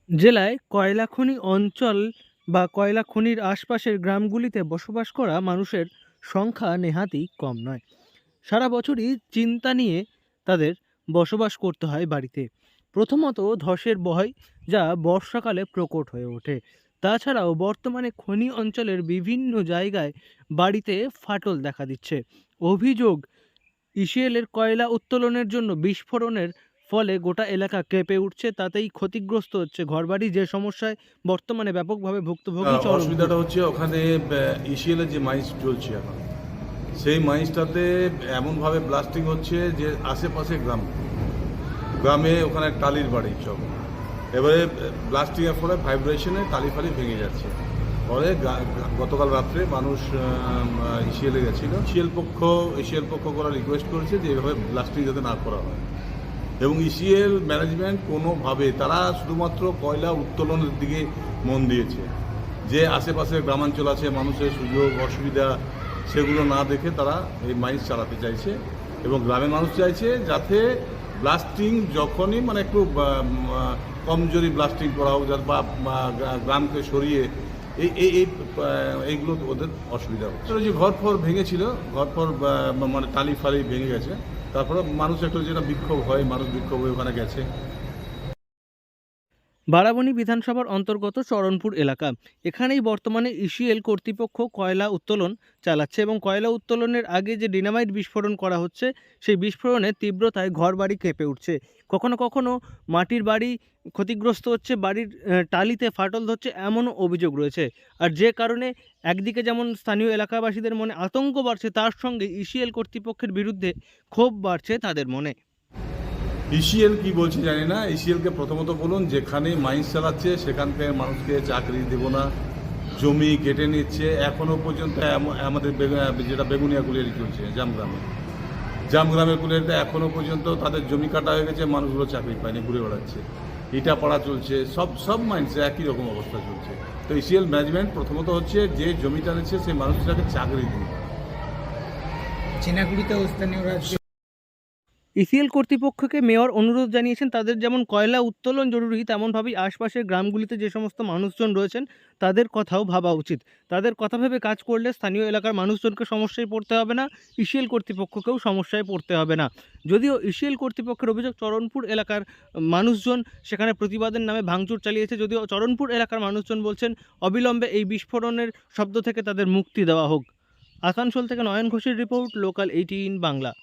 জেলায় কয়লা খনি অঞ্চল বা কয়লা খনির আশপাশের গ্রামগুলিতে বসবাস করা মানুষের সংখ্যা নেহাতই কম নয়। সারা বছরই চিন্তা নিয়ে তাদের বসবাস করতে হয় বাড়িতে। প্রথমত ধসের ভয়, যা বর্ষাকালে প্রকট হয়ে ওঠে। তাছাড়াও বর্তমানে খনি অঞ্চলের বিভিন্ন জায়গায় বাড়িতে ফাটল দেখা দিচ্ছে। অভিযোগ, ইসিএলের কয়লা উত্তোলনের জন্য বিস্ফোরণের ফলে গোটা এলাকা কেঁপে উঠছে, তাতেই ক্ষতিগ্রস্ত হচ্ছে ঘরবাড়ি, যে সমস্যায় বর্তমানে ব্যাপকভাবে ভুক্তভোগী চরমপুর। অসুবিধাটা হচ্ছে ওখানে ইসিএলের যে মাইন্স চলছে এখন, সেই মাইন্সটাতে এমনভাবে ব্লাস্টিং হচ্ছে যে আশেপাশে গ্রামে ওখানে টালির বাড়ি সব। এবারে ব্লাস্টিংয়ের ফলে ভাইব্রেশনে টালি ফালি ভেঙে যাচ্ছে। ফলে গতকাল রাত্রে মানুষ ইসিএলে গেছিল। ইসিএল পক্ষ করা রিকোয়েস্ট করেছে যে এভাবে ব্লাস্টিং যাতে না করা হয়, এবং ইসিএল ম্যানেজমেন্ট কোনোভাবে, তারা শুধুমাত্র কয়লা উত্তোলনের দিকে মন দিয়েছে। যে আশেপাশে গ্রামাঞ্চল আছে, মানুষের সুযোগ অসুবিধা সেগুলো না দেখে তারা এই মাইন্স চালাতে চাইছে, এবং গ্রামের মানুষ চাইছে যাতে ব্লাস্টিং যখনই মানে একটু কমজোরি ব্লাস্টিং করা হোক, বা গ্রামকে সরিয়ে এইগুলো ওদের অসুবিধা হচ্ছে। যে ঘর ভেঙেছিল, মানে টালি ফালি ভেঙে গেছে, তারপরে মানুষ একটা যেটা বিক্ষোভ হয়, মানুষ বিক্ষোভ হয়ে ওখানে গেছে। বারাবণী বিধানসভার অন্তর্গত চরণপুর এলাকা, এখানেই বর্তমানে ইসিএল কর্তৃপক্ষ কয়লা উত্তোলন চালাচ্ছে, এবং কয়লা উত্তোলনের আগে যে ডিনামাইট বিস্ফোরণ করা হচ্ছে, সেই বিস্ফোরণের তীব্রতায় ঘরবাড়ি কেঁপে উঠছে। কখনো কখনো মাটির বাড়ি ক্ষতিগ্রস্ত হচ্ছে, বাড়ির টালিতে ফাটল ধরছে, এমনও অভিযোগ রয়েছে। আর যে কারণে একদিকে যেমন স্থানীয় এলাকাবাসীদের মনে আতঙ্ক বাড়ছে, তার সঙ্গে ইসিএল কর্তৃপক্ষের বিরুদ্ধে ক্ষোভ বাড়ছে তাদের মনে। ইসিএল কি বলছে জানি না। ইসিএলকে প্রথমত বলুন, যেখানে মাইন্স চালাচ্ছে সেখানকার মানুষকে চাকরি দেব না, জমি কেটে নিচ্ছে। এখনও পর্যন্ত আমাদের যেটা বেগুনিয়া কুলিয়ারি চলছে জামগ্রামের কুলিয়ারিতে এখনও পর্যন্ত তাদের জমি কাটা হয়ে গেছে, মানুষগুলো চাকরি পায়নি, ঘুরে বেড়াচ্ছে। ইটা পাড়া চলছে, সব মাইন্সে একই রকম অবস্থা চলছে। তো ইসিএল ম্যানেজমেন্ট প্রথমত হচ্ছে যে জমিটা নিচ্ছে সেই মানুষটাকে চাকরি দিন। চেনাগুড়িতেও স্থানীয়রা ইসিএল কর্তৃপক্ষকে মেয়র অনুরোধ জানিয়েছেন, তাদের যেমন কয়লা উত্তোলন জরুরি, তেমনভাবেই আশপাশের গ্রামগুলিতে যে সমস্ত মানুষজন রয়েছেন তাদের কথাও ভাবা উচিত। তাদের কথা ভেবে কাজ করলে স্থানীয় এলাকার মানুষজনকে সমস্যায় পড়তে হবে না, ইসিএল কর্তৃপক্ষকেও সমস্যায় পড়তে হবে না। যদিও ইসিএল কর্তৃপক্ষের অভিযোগ, চরণপুর এলাকার মানুষজন সেখানে প্রতিবাদের নামে ভাঙচুর চালিয়েছে। যদিও চরণপুর এলাকার মানুষজন বলছেন অবিলম্বে এই বিস্ফোরণের শব্দ থেকে তাদের মুক্তি দেওয়া হোক। আসানসোল থেকে নয়ন ঘোষের রিপোর্ট, লোকাল 18 বাংলা।